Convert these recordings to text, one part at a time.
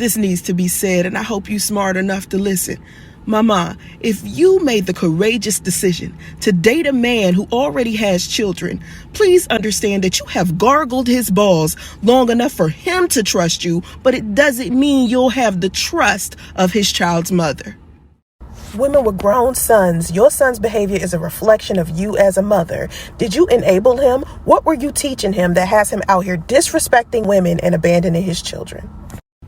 This needs to be said, and I hope you're smart enough to listen. Mama, if you made the courageous decision to date a man who already has children, please understand that you have gargled his balls long enough for him to trust you, but it doesn't mean you'll have the trust of his child's mother. Women with grown sons, your son's behavior is a reflection of you as a mother. Did you enable him? What were you teaching him that has him out here disrespecting women and abandoning his children?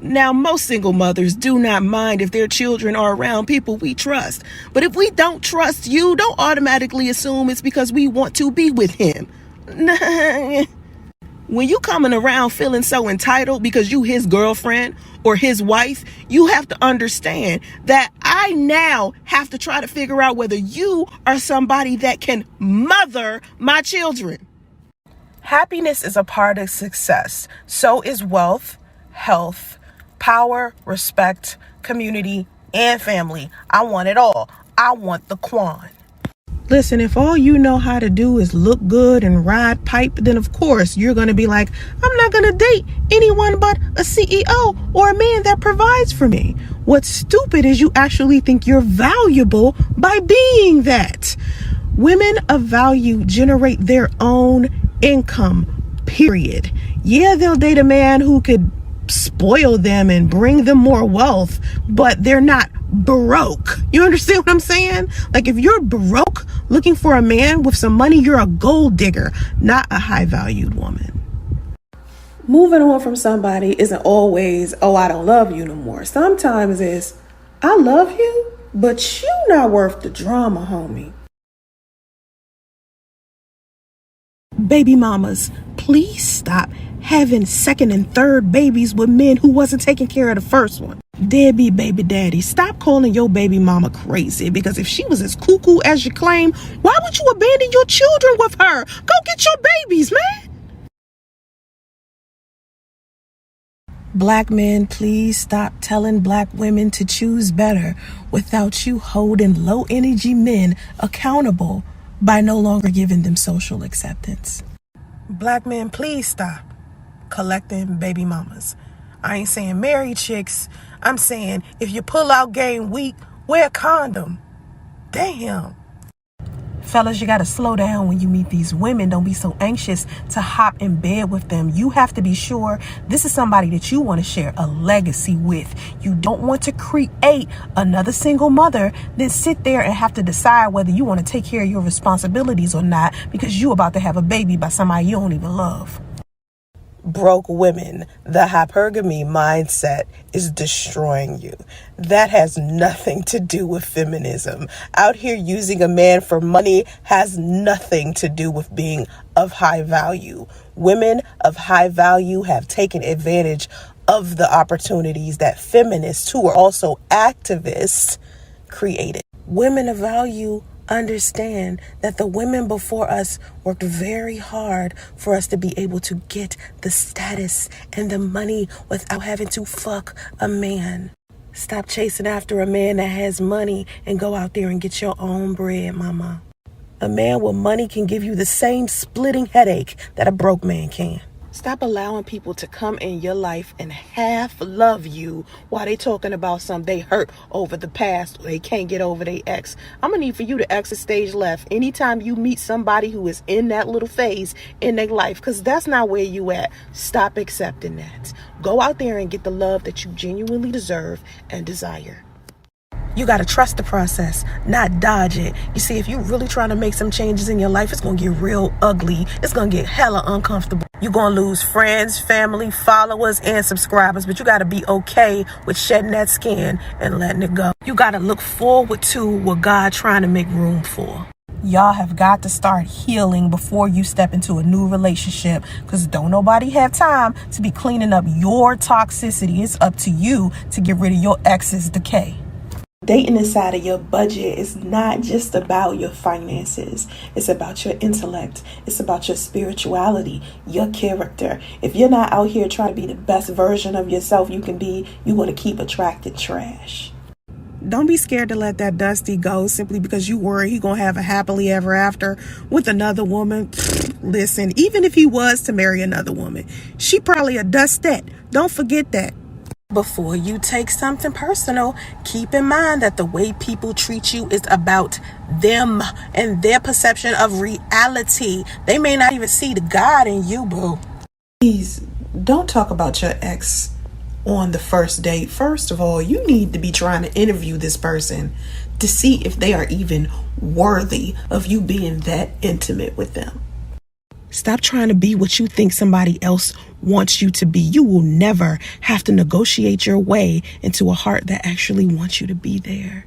Now, most single mothers do not mind if their children are around people we trust. But if we don't trust you, don't automatically assume it's because we want to be with him. When you coming around feeling so entitled because you his girlfriend or his wife, you have to understand that I now have to try to figure out whether you are somebody that can mother my children. Happiness is a part of success. So is wealth, health, power, respect, community, and family. I want it all. I want the Quan. Listen, if all you know how to do is look good and ride pipe, then of course you're going to be like, I'm not going to date anyone but a CEO or a man that provides for me. What's stupid is you actually think you're valuable by being that. Women of value generate their own income, period. Yeah, they'll date a man who could spoil them and bring them more wealth, but they're not broke. You understand what I'm saying? Like, if you're broke looking for a man with some money, you're a gold digger, not a high valued woman. Moving on from somebody isn't always, oh, I don't love you no more. Sometimes it's, I love you, but you not worth the drama, homie. Baby mamas, please stop having second and third babies with men who wasn't taking care of the first one. Deadbeat baby daddy, stop calling your baby mama crazy, because if she was as cuckoo as you claim, why would you abandon your children with her? Go get your babies, man. Black men, please stop telling black women to choose better without you holding low energy men accountable by no longer giving them social acceptance. Black men, please stop collecting baby mamas. I ain't saying married chicks. I'm saying if you pull out game weak, wear a condom. Damn. Fellas, you gotta slow down when you meet these women. Don't be so anxious to hop in bed with them. You have to be sure this is somebody that you want to share a legacy with. You don't want to create another single mother, then sit there and have to decide whether you want to take care of your responsibilities or not because you about to have a baby by somebody you don't even love. Broke women, the hypergamy mindset is destroying you. That has nothing to do with feminism. Out here using a man for money has nothing to do with being of high value. Women of high value have taken advantage of the opportunities that feminists, who are also activists, created. Women of value understand that the women before us worked very hard for us to be able to get the status and the money without having to fuck a man. Stop chasing after a man that has money and go out there and get your own bread, mama. A man with money can give you the same splitting headache that a broke man can. Stop allowing people to come in your life and half love you while they talking about something they hurt over the past or they can't get over their ex. I'm going to need for you to exit stage left anytime you meet somebody who is in that little phase in their life, because that's not where you at. Stop accepting that. Go out there and get the love that you genuinely deserve and desire. You got to trust the process, not dodge it. You see, if you're really trying to make some changes in your life, it's going to get real ugly. It's going to get hella uncomfortable. You're going to lose friends, family, followers, and subscribers, but you got to be okay with shedding that skin and letting it go. You got to look forward to what God trying to make room for. Y'all have got to start healing before you step into a new relationship, because don't nobody have time to be cleaning up your toxicity. It's up to you to get rid of your ex's decay. Dating inside of your budget is not just about your finances. It's about your intellect. It's about your spirituality, your character. If you're not out here trying to be the best version of yourself you can be, you're going to keep attracting trash. Don't be scared to let that Dusty go simply because you worry he's going to have a happily ever after with another woman. Listen, even if he was to marry another woman, she probably a dustette. Don't forget that. Before you take something personal, keep in mind that the way people treat you is about them and their perception of reality. They may not even see the God in you, boo. Please don't talk about your ex on the first date. First of all, you need to be trying to interview this person to see if they are even worthy of you being that intimate with them. Stop trying to be what you think somebody else wants you to be. You will never have to negotiate your way into a heart that actually wants you to be there.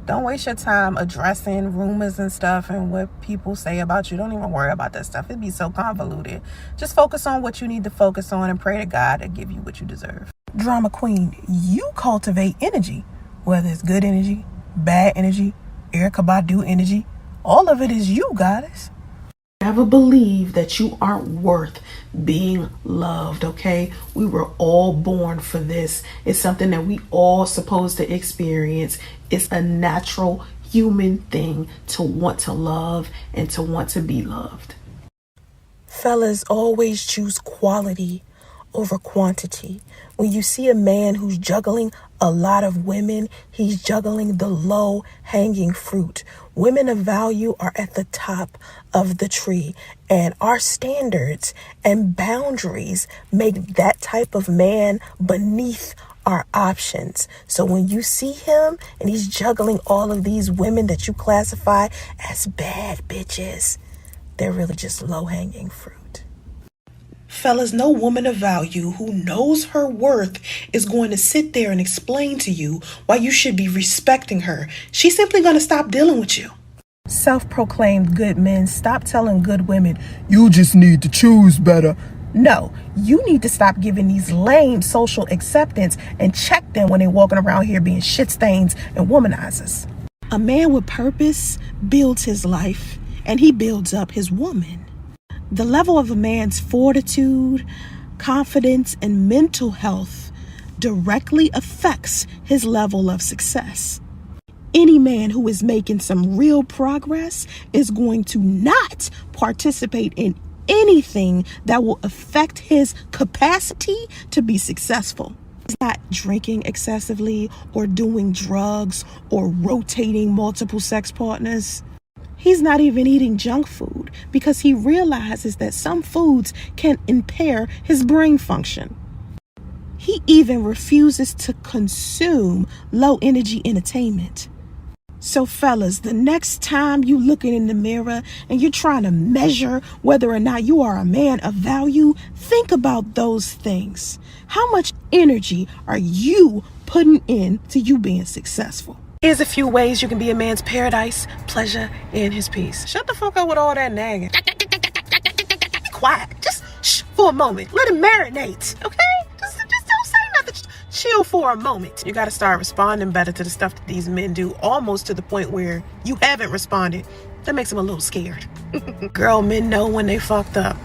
Don't waste your time addressing rumors and stuff and what people say about you. Don't even worry about that stuff. It'd be so convoluted. Just focus on what you need to focus on and pray to God to give you what you deserve. Drama queen, you cultivate energy, whether it's good energy, bad energy, Erykah Badu energy. All of it is you, goddess. Never believe that you aren't worth being loved, okay? We were all born for this. It's something that we all supposed to experience. It's a natural human thing to want to love and to want to be loved. Fellas, always choose quality over quantity. When you see a man who's juggling a lot of women, he's juggling the low hanging fruit. Women of value are at the top of the tree, and our standards and boundaries make that type of man beneath our options. So when you see him and he's juggling all of these women that you classify as bad bitches, they're really just low hanging fruit. Fellas, no woman of value who knows her worth is going to sit there and explain to you why you should be respecting her. She's simply going to stop dealing with you. Self-proclaimed good men, stop telling good women, you just need to choose better. No, you need to stop giving these lame social acceptance and check them when they're walking around here being shit stains and womanizers. A man with purpose builds his life and he builds up his woman. The level of a man's fortitude, confidence, and mental health directly affects his level of success. Any man who is making some real progress is going to not participate in anything that will affect his capacity to be successful. He's not drinking excessively or doing drugs or rotating multiple sex partners. He's not even eating junk food because he realizes that some foods can impair his brain function. He even refuses to consume low energy entertainment. So fellas, the next time you looking in the mirror and you're trying to measure whether or not you are a man of value, think about those things. How much energy are you putting into you being successful? Here's a few ways you can be a man's paradise, pleasure, and his peace. Shut the fuck up with all that nagging. Be quiet. Just shh for a moment. Let it marinate, okay? Just don't say nothing. Just chill for a moment. You got to start responding better to the stuff that these men do, almost to the point where you haven't responded. That makes them a little scared. Girl, men know when they fucked up.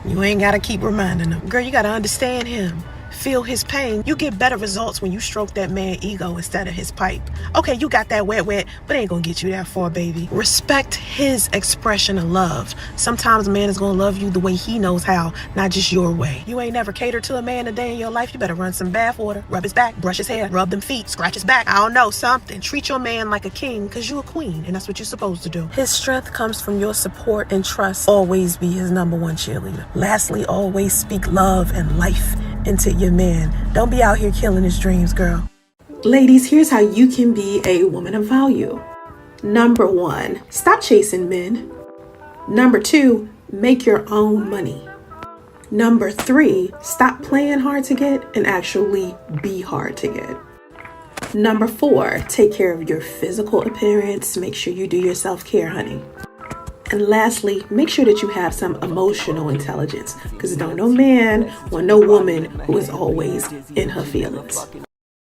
You ain't got to keep reminding them. Girl, you got to understand him. Feel his pain. You get better results when you stroke that man's ego instead of his pipe. Okay, you got that wet, but it ain't gonna get you that far, baby. Respect his expression of love. Sometimes a man is gonna love you the way he knows how, not just your way. You ain't never catered to a man a day in your life. You better run some bath water, rub his back, brush his hair, rub them feet, scratch his back. I don't know, something. Treat your man like a king, because you a queen, and that's what you're supposed to do. His strength comes from your support and trust. Always be his number one cheerleader. Lastly, always speak love and life into your man. Don't be out here killing his dreams, girl. Ladies, here's how you can be a woman of value. Number 1, stop chasing men. Number 2, make your own money. Number 3, stop playing hard to get and actually be hard to get. Number 4, take care of your physical appearance. Make sure you do your self-care, honey. And lastly, make sure that you have some emotional intelligence, because don't no man or no woman who is always in her feelings.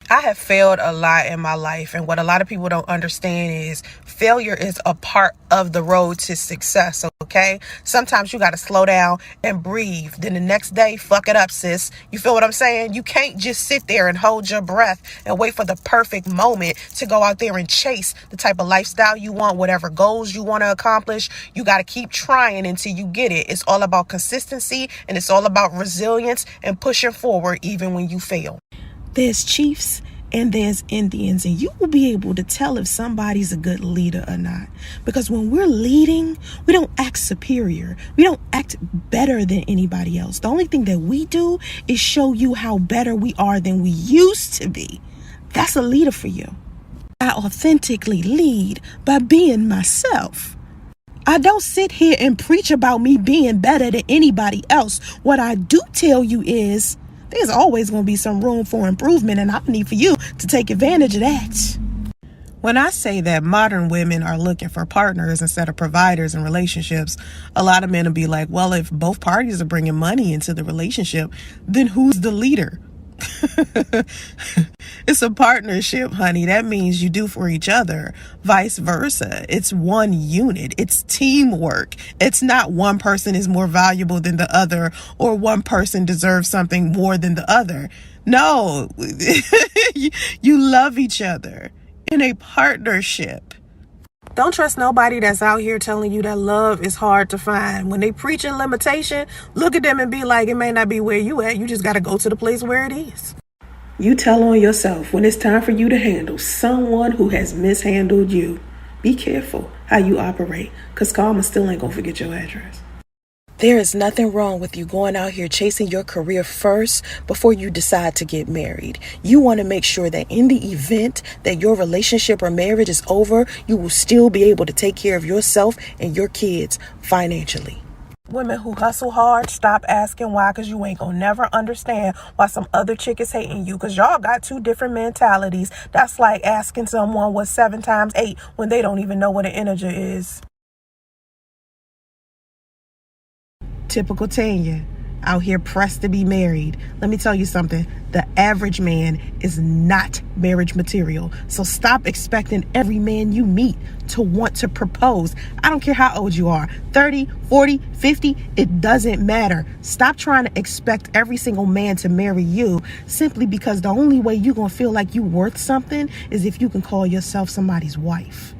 I have failed a lot in my life, and what a lot of people don't understand is failure is a part of the road to success, okay? Sometimes you got to slow down and breathe. Then the next day, fuck it up, sis. You feel what I'm saying? You can't just sit there and hold your breath and wait for the perfect moment to go out there and chase the type of lifestyle you want, whatever goals you want to accomplish. You got to keep trying until you get it. It's all about consistency, and it's all about resilience and pushing forward even when you fail. There's chiefs and there's Indians, and you will be able to tell if somebody's a good leader or not. Because when we're leading, we don't act superior. We don't act better than anybody else. The only thing that we do is show you how better we are than we used to be. That's a leader for you. I authentically lead by being myself. I don't sit here and preach about me being better than anybody else. What I do tell you is there's always going to be some room for improvement, and I need for you to take advantage of that. When I say that modern women are looking for partners instead of providers in relationships, a lot of men will be like, well, if both parties are bringing money into the relationship, then who's the leader? It's a partnership, honey. That means you do for each other, vice versa. It's one unit. It's teamwork. It's not one person is more valuable than the other or one person deserves something more than the other. No, you love each other in a partnership. Don't trust nobody that's out here telling you that love is hard to find. When they preaching limitation, look at them and be like, it may not be where you at. You just got to go to the place where it is. You tell on yourself when it's time for you to handle someone who has mishandled you. Be careful how you operate, because karma still ain't going to forget your address. There is nothing wrong with you going out here chasing your career first before you decide to get married. You want to make sure that in the event that your relationship or marriage is over, you will still be able to take care of yourself and your kids financially. Women who hustle hard, stop asking why, because you ain't gonna never understand why some other chick is hating you, because y'all got two different mentalities. That's like asking someone what's 7 times 8 when they don't even know what an integer is. Typical Tanya, out here pressed to be married. Let me tell you something. The average man is not marriage material. So stop expecting every man you meet to want to propose. I don't care how old you are. 30, 40, 50, it doesn't matter. Stop trying to expect every single man to marry you simply because the only way you're going to feel like you're worth something is if you can call yourself somebody's wife.